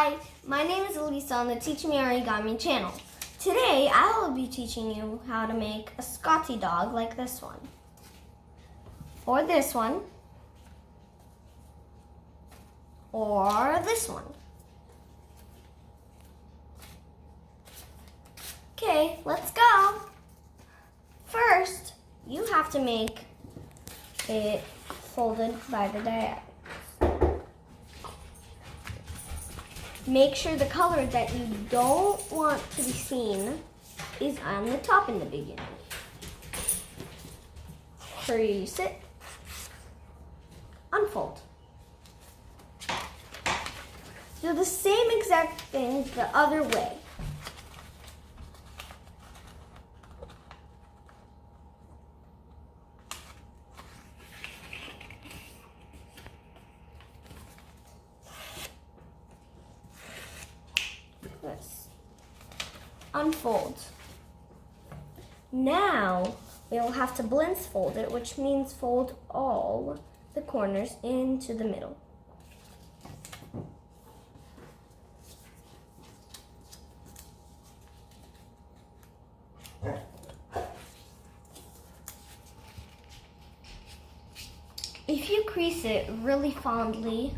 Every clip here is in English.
Hi, my name is Elisa on the Teach Me Origami channel. Today I will be teaching you how to make a Scottie dog like this one. Or this one. Or this one. Okay, let's go. First, you have to make it folded by the diagonals. Make sure the color that you don't want to be seen is on the top in the beginning. Crease it. Unfold. Do the same exact thing the other way. This. Unfold. Now we'll have to blindfold it, which means fold all the corners into the middle. If you crease it really fondly,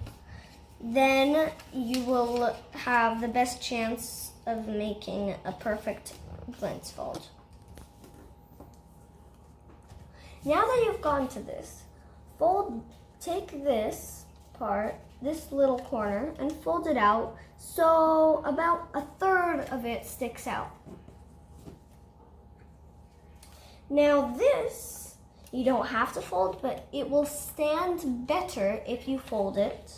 then you will have the best chance of making a perfect blindfold. Now that you've gone to this, take this part, this little corner, and fold it out so about a third of it sticks out. Now this, you don't have to fold, but it will stand better if you fold it.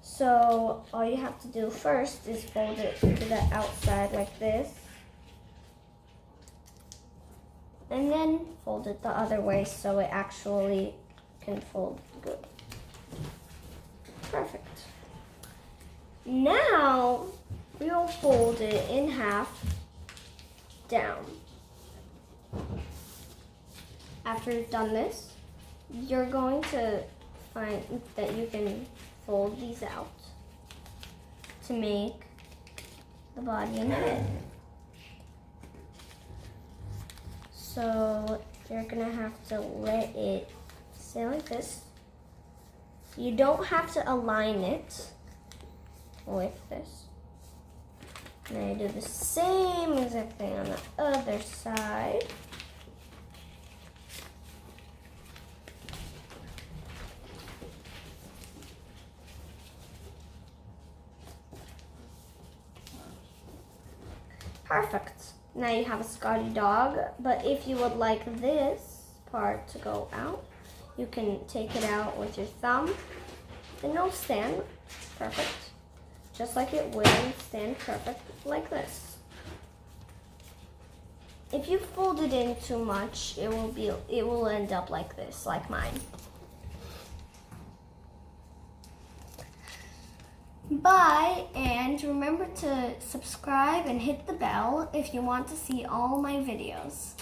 So all you have to do first is fold it to the outside like this. And then fold it the other way so it actually can fold good. Perfect. Now we'll fold it in half down. After you've done this, you're going to find that you can fold these out to make the body and head. So you're gonna have to let it stay like this. You don't have to align it with this. Now you do the same exact thing on the other side. Perfect. Now you have a Scottie dog, but if you would like this part to go out, you can take it out with your thumb and it'll stand perfect. Just like it will stand perfect like this. If you fold it in too much, it will end up like this, like mine. Bye, and remember to subscribe and hit the bell if you want to see all my videos.